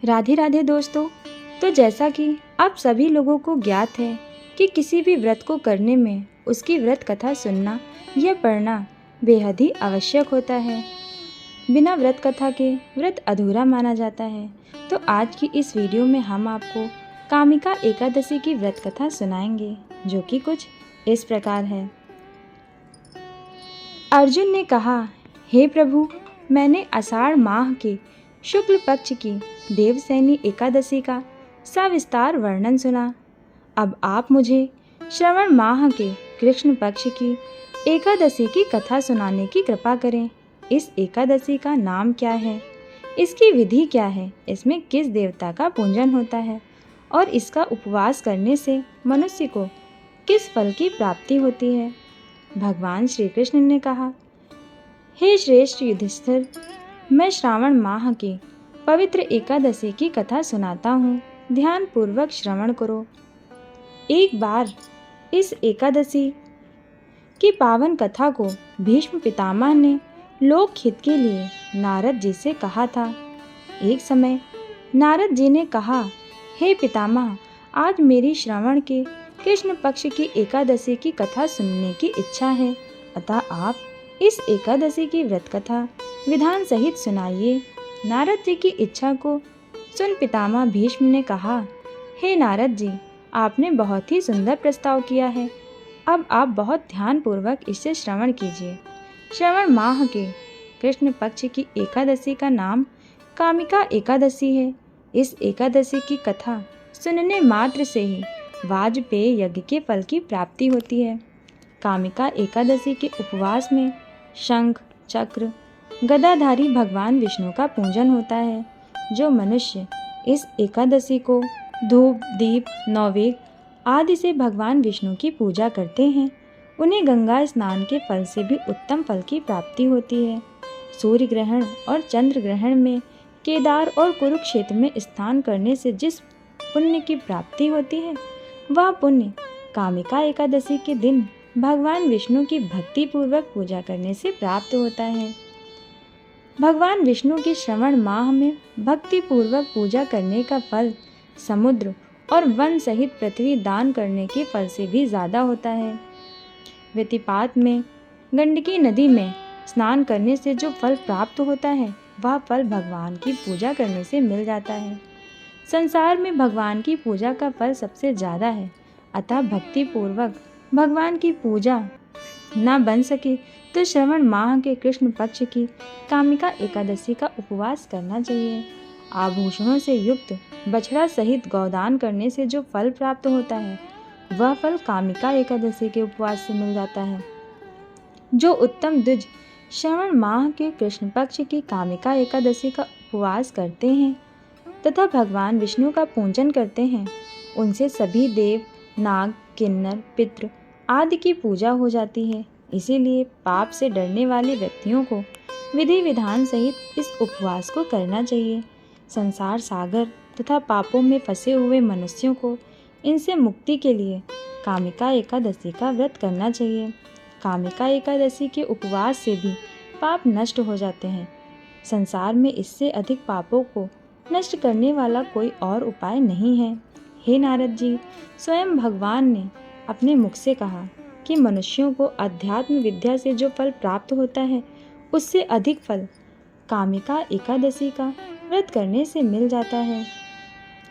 राधे राधे दोस्तों। तो जैसा कि आप सभी लोगों को ज्ञात है कि किसी भी व्रत को करने में उसकी व्रत कथा सुनना या पढ़ना बेहद ही आवश्यक होता है। बिना व्रत कथा के व्रत अधूरा माना जाता है। तो आज की इस वीडियो में हम आपको कामिका एकादशी की व्रत कथा सुनाएंगे, जो कि कुछ इस प्रकार है। अर्जुन ने कहा, हे प्रभु, मैंने आषाढ़ माह के शुक्ल पक्ष की देवसैनी एकादशी का सविस्तार वर्णन सुना। अब आप मुझे श्रवण माह के कृष्ण पक्ष की एकादशी की कथा सुनाने की कृपा करें। इस एकादशी का नाम क्या है, इसकी विधि क्या है, इसमें किस देवता का पूजन होता है और इसका उपवास करने से मनुष्य को किस फल की प्राप्ति होती है। भगवान श्री कृष्ण ने कहा, हे श्रेष्ठ युधिष्ठिर, मैं श्रावण माह की पवित्र एकादशी की कथा सुनाता हूँ, ध्यान पूर्वक श्रवण करो। एक बार इस एकादशी की पावन कथा को भीष्म पितामह ने लोक हित के लिए नारद जी से कहा था। एक समय नारद जी ने कहा, हे पितामह, आज मेरी श्रावण के कृष्ण पक्ष की एकादशी की कथा सुनने की इच्छा है, अतः आप इस एकादशी की व्रत कथा विधान सहित सुनाइए। नारद जी की इच्छा को सुन पितामह भीष्म ने कहा, हे नारद जी, आपने बहुत ही सुंदर प्रस्ताव किया है। अब आप बहुत ध्यान पूर्वक इससे श्रवण कीजिए। श्रवण माह के कृष्ण पक्ष की एकादशी का नाम कामिका एकादशी है। इस एकादशी की कथा सुनने मात्र से ही वाजपेय यज्ञ के फल की प्राप्ति होती है। कामिका एकादशी के उपवास में शंख, चक्र, गदाधारी भगवान विष्णु का पूजन होता है। जो मनुष्य इस एकादशी को धूप, दीप, नौवेद आदि से भगवान विष्णु की पूजा करते हैं, उन्हें गंगा स्नान के फल से भी उत्तम फल की प्राप्ति होती है। सूर्य ग्रहण और चंद्र ग्रहण में केदार और कुरुक्षेत्र में स्नान करने से जिस पुण्य की प्राप्ति होती है, वह पुण्य कामिका एकादशी के दिन भगवान विष्णु की भक्ति पूर्वक पूजा करने से प्राप्त होता है। भगवान विष्णु की श्रवण माह में भक्ति पूर्वक पूजा करने का फल समुद्र और वन सहित पृथ्वी दान करने के फल से भी ज़्यादा होता है। व्यतिपात में गंडकी नदी में स्नान करने से जो फल प्राप्त होता है, वह फल भगवान की पूजा करने से मिल जाता है। संसार में भगवान की पूजा का फल सबसे ज़्यादा है, अतः भक्ति पूर्वक भगवान की पूजा न बन सके तो श्रवण माह के कृष्ण पक्ष की कामिका एकादशी का उपवास करना चाहिए। आभूषणों से युक्त बछड़ा सहित गौदान करने से जो फल प्राप्त होता है, वह फल कामिका एकादशी के उपवास से मिल जाता है। जो उत्तम द्विज श्रवण माह के कृष्ण पक्ष की कामिका एकादशी का उपवास करते हैं तथा भगवान विष्णु का पूजन करते हैं, उनसे सभी देव, नाग, किन्नर, पितृ आदि की पूजा हो जाती है। इसीलिए पाप से डरने वाले व्यक्तियों को विधि विधान सहित इस उपवास को करना चाहिए। संसार सागर तथा पापों में फंसे हुए मनुष्यों को इनसे मुक्ति के लिए कामिका एकादशी का व्रत करना चाहिए। कामिका एकादशी के उपवास से भी पाप नष्ट हो जाते हैं। संसार में इससे अधिक पापों को नष्ट करने वाला कोई और उपाय नहीं है। हे नारद जी, स्वयं भगवान ने अपने मुख से कहा कि मनुष्यों को अध्यात्म विद्या से जो फल प्राप्त होता है, उससे अधिक फल कामिका एकादशी का व्रत करने से मिल जाता है।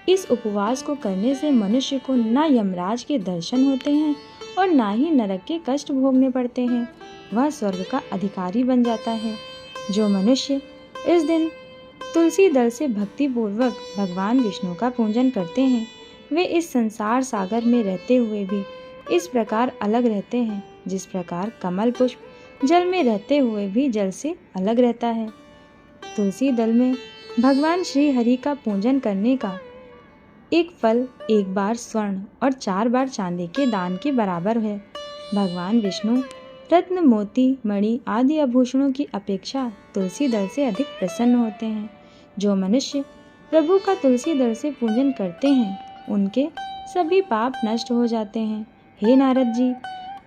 इस उपवास को करने से मनुष्य को न यमराज के दर्शन होते हैं और न ही नरक के कष्ट भोगने पड़ते हैं। वह स्वर्ग का अधिकारी बन जाता है। जो मनुष्य इस दिन तुलसी दल से भक्ति पूर्वक भगवान विष्णु का पूजन करते हैं, वे इस संसार सागर में रहते हुए भी इस प्रकार अलग रहते हैं, जिस प्रकार कमल पुष्प जल में रहते हुए भी जल से अलग रहता है। तुलसी दल में भगवान श्री हरि का पूजन करने का एक फल 1 बार स्वर्ण और 4 बार चांदी के दान के बराबर है। भगवान विष्णु रत्न, मोती, मणि आदि आभूषणों की अपेक्षा तुलसी दल से अधिक प्रसन्न होते हैं। जो मनुष्य प्रभु का तुलसी दल से पूजन करते हैं, उनके सभी पाप नष्ट हो जाते हैं। हे नारद जी,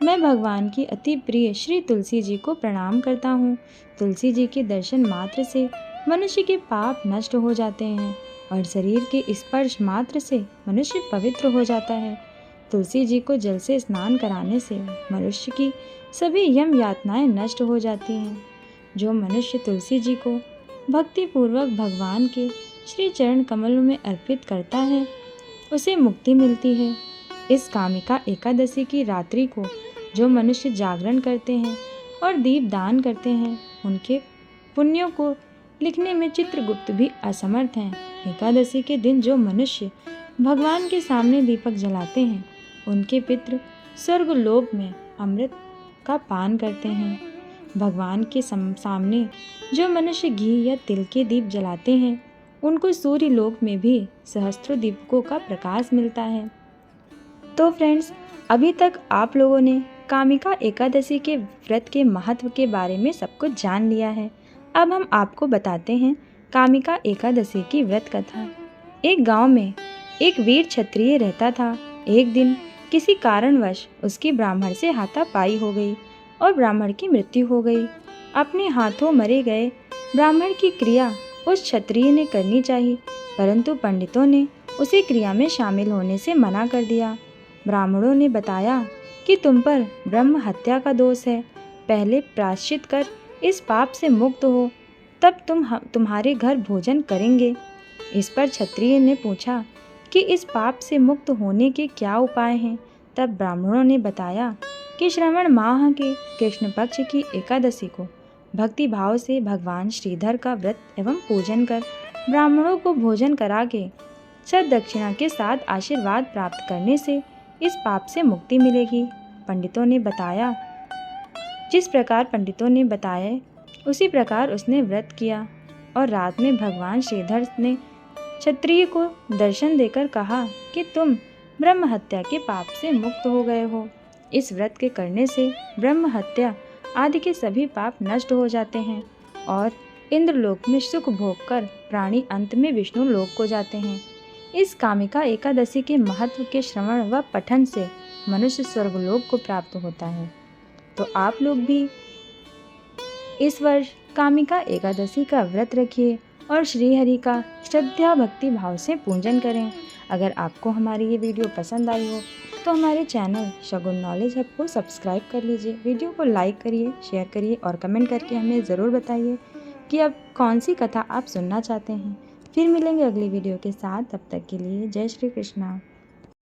मैं भगवान की अति प्रिय श्री तुलसी जी को प्रणाम करता हूँ। तुलसी जी के दर्शन मात्र से मनुष्य के पाप नष्ट हो जाते हैं और शरीर के स्पर्श मात्र से मनुष्य पवित्र हो जाता है। तुलसी जी को जल से स्नान कराने से मनुष्य की सभी यम यातनाएं नष्ट हो जाती हैं। जो मनुष्य तुलसी जी को भक्तिपूर्वक भगवान के श्री चरण कमलों में अर्पित करता है उसे मुक्ति मिलती है। इस कामिका एकादशी की रात्रि को जो मनुष्य जागरण करते हैं और दीप दान करते हैं उनके पुण्यों को लिखने में चित्रगुप्त भी असमर्थ हैं। एकादशी के दिन जो मनुष्य भगवान के सामने दीपक जलाते हैं उनके पितृ स्वर्गलोक में अमृत का पान करते हैं। भगवान के सामने जो मनुष्य घी या तिल के दीप जलाते हैं उनको सूर्य लोक में भी सहस्त्रों दीपकों का प्रकाश मिलता है। तो फ्रेंड्स, अभी तक आप लोगों ने कामिका एकादशी के व्रत के महत्व के बारे में सब कुछ जान लिया है। अब हम आपको बताते हैं कामिका एकादशी की व्रत कथा। एक गांव में एक वीर क्षत्रिय रहता था। एक दिन किसी कारणवश उसकी ब्राह्मण से हाथापाई हो गई और ब्राह्मण की मृत्यु हो गई। अपने हाथों मरे गए ब्राह्मण की क्रिया उस क्षत्रिय ने करनी चाहिए, परंतु पंडितों ने उसे क्रिया में शामिल होने से मना कर दिया। ब्राह्मणों ने बताया कि तुम पर ब्रह्म हत्या का दोष है, पहले प्रायश्चित कर इस पाप से मुक्त हो, तब तुम्हारे घर भोजन करेंगे। इस पर क्षत्रिय ने पूछा कि इस पाप से मुक्त होने के क्या उपाय हैं। तब ब्राह्मणों ने बताया कि श्रावण माह के कृष्ण पक्ष की एकादशी को भक्ति भाव से भगवान श्रीधर का व्रत एवं पूजन कर ब्राह्मणों को भोजन करा के सददक्षिणा के साथ आशीर्वाद प्राप्त करने से इस पाप से मुक्ति मिलेगी। पंडितों ने बताया, जिस प्रकार पंडितों ने बताया उसी प्रकार उसने व्रत किया और रात में भगवान श्रीधर ने क्षत्रिय को दर्शन देकर कहा कि तुम ब्रह्म हत्या के पाप से मुक्त हो गए हो। इस व्रत के करने से ब्रह्म हत्या आदि के सभी पाप नष्ट हो जाते हैं और इंद्रलोक में सुख भोग कर प्राणी अंत में विष्णु लोक को जाते हैं। इस कामिका एकादशी के महत्व के श्रवण व पठन से मनुष्य स्वर्गलोक को प्राप्त होता है। तो आप लोग भी इस वर्ष कामिका एकादशी का व्रत रखिए और श्री हरि का श्रद्धा भक्ति भाव से पूजन करें। अगर आपको हमारी ये वीडियो पसंद आई हो तो हमारे चैनल शगुन नॉलेज हब को सब्सक्राइब कर लीजिए। वीडियो को लाइक करिए, शेयर करिए और कमेंट करके हमें ज़रूर बताइए कि अब कौन सी कथा आप सुनना चाहते हैं। फिर मिलेंगे अगली वीडियो के साथ, तब तक के लिए जय श्री कृष्णा।